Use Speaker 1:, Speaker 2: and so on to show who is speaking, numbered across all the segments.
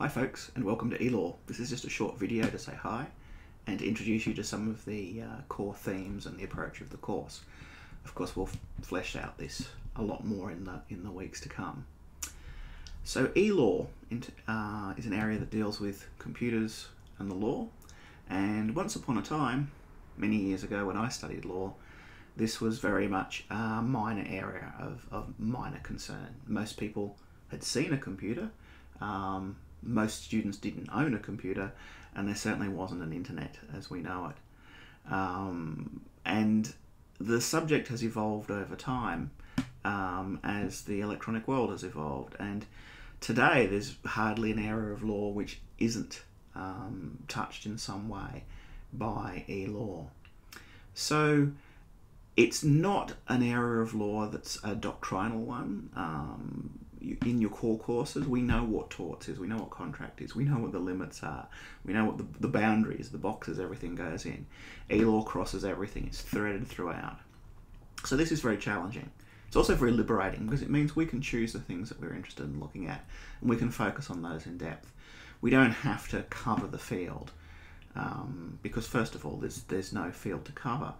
Speaker 1: Hi folks, and welcome to eLaw. This is just a short video to say hi and to introduce you to some of the core themes and the approach of the course. Of course, we'll flesh out this a lot more in the weeks to come. So eLaw is an area that deals with computers and the law, and once upon a time, many years ago when I studied law, this was very much a minor area of minor concern. Most people had seen a computer. Most students didn't own a computer, and there certainly wasn't an internet as we know it. And the subject has evolved over time as the electronic world has evolved, and today there's hardly an area of law which isn't touched in some way by eLaw. So it's not an area of law that's a doctrinal one. In your core courses, we know what torts is, we know what contract is, we know what the limits are, we know what the boundaries, the boxes everything goes in. eLaw crosses everything, it's threaded throughout. So this is very challenging. It's also very liberating because it means we can choose the things that we're interested in looking at and we can focus on those in depth. We don't have to cover the field because first of all, there's no field to cover.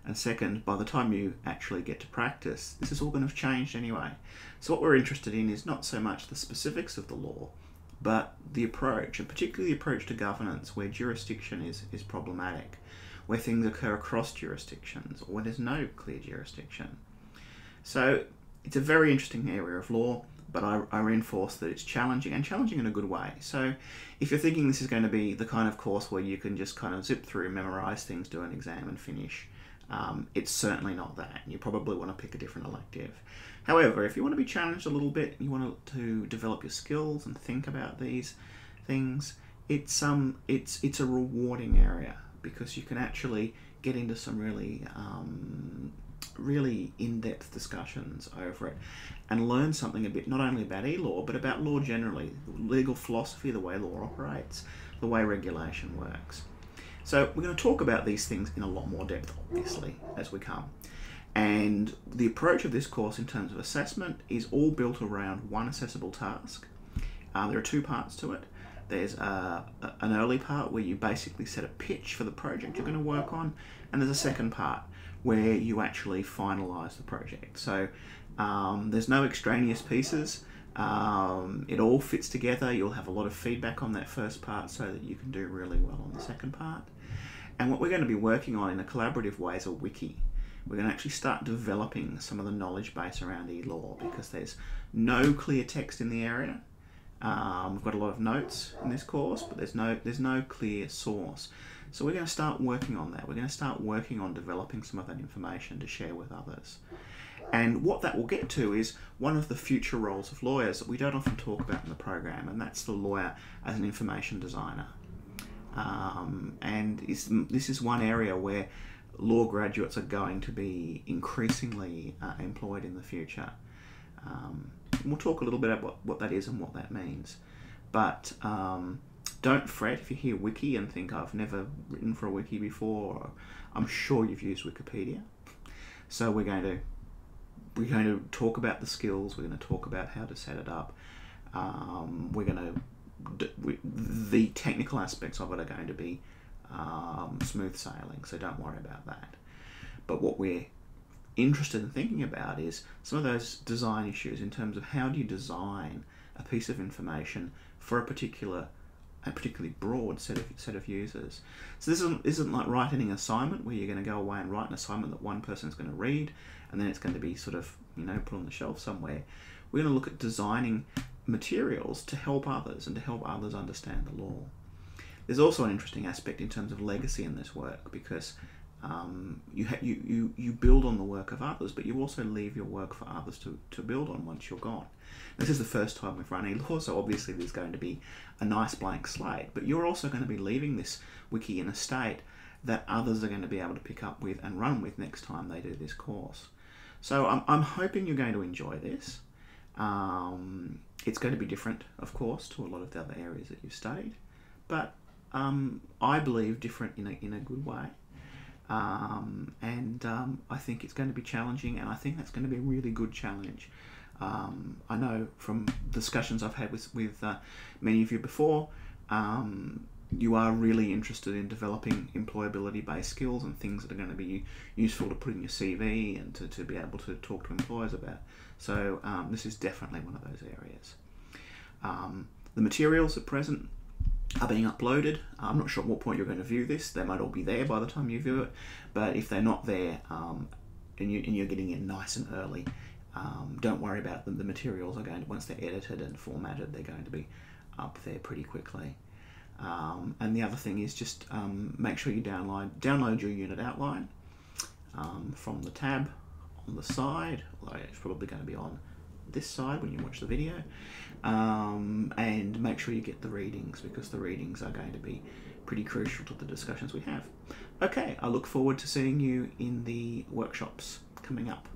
Speaker 1: And second, by the time you actually get to practice, this is all going to have changed anyway. So what we're interested in is not so much the specifics of the law, but the approach, and particularly the approach to governance, where jurisdiction is problematic, where things occur across jurisdictions, or where there's no clear jurisdiction. So it's a very interesting area of law, but I reinforce that it's challenging, and challenging in a good way. So if you're thinking this is going to be the kind of course where you can just kind of zip through, memorize things, do an exam and finish, it's certainly not that. You probably want to pick a different elective. However, if you want to be challenged a little bit, you want to develop your skills and think about these things, it's a rewarding area because you can actually get into some really in-depth discussions over it and learn something a bit, not only about eLaw, but about law generally, legal philosophy, the way law operates, the way regulation works. So we're going to talk about these things in a lot more depth, obviously, as we come. And the approach of this course in terms of assessment is all built around one assessable task. There are two parts to it. There's an early part where you basically set a pitch for the project you're going to work on, and there's a second part where you actually finalise the project. So there's no extraneous pieces. It all fits together. You'll have a lot of feedback on that first part so that you can do really well on the second part. And what we're going to be working on in a collaborative way is a wiki. We're going to actually start developing some of the knowledge base around eLaw because there's no clear text in the area. We've got a lot of notes in this course, but there's no clear source. So we're going to start working on that. We're going to start working on developing some of that information to share with others. And what that will get to is one of the future roles of lawyers that we don't often talk about in the program, and that's the lawyer as an information designer. And this is one area where law graduates are going to be increasingly employed in the future. We'll talk a little bit about what that is and what that means. But don't fret if you hear wiki and think I've never written for a wiki before. Or I'm sure you've used Wikipedia. So we're going to talk about the skills. We're going to talk about how to set it up. The technical aspects of it are going to be smooth sailing, so don't worry about that. But what we're interested in thinking about is some of those design issues in terms of how do you design a piece of information for a particularly broad set of users. So this isn't like writing an assignment where you're going to go away and write an assignment that one person's going to read and then it's going to be sort of put on the shelf somewhere. We're going to look at designing materials to help others and to help others understand the law. There's also an interesting aspect in terms of legacy in this work because you build on the work of others, but you also leave your work for others to build on once you're gone. This is the first time we've run eLaw, so obviously there's going to be a nice blank slate, but you're also going to be leaving this wiki in a state that others are going to be able to pick up with and run with next time they do this course. So I'm hoping you're going to enjoy this. It's going to be different, of course, to a lot of the other areas that you've studied, but I believe different in a good way. I think it's going to be challenging, and I think that's going to be a really good challenge I know from discussions I've had with many of you before, you are really interested in developing employability-based skills and things that are going to be useful to put in your CV and to be able to talk to employers about. So this is definitely one of those areas. The materials at present are being uploaded. I'm not sure at what point you're going to view this. They might all be there by the time you view it, but if they're not there and you're getting in nice and early, don't worry about them. The materials are going to, once they're edited and formatted, they're going to be up there pretty quickly. And the other thing is just make sure you download your unit outline from the tab on the side, although it's probably going to be on this side when you watch the video, and make sure you get the readings, because the readings are going to be pretty crucial to the discussions we have. Okay, I look forward to seeing you in the workshops coming up.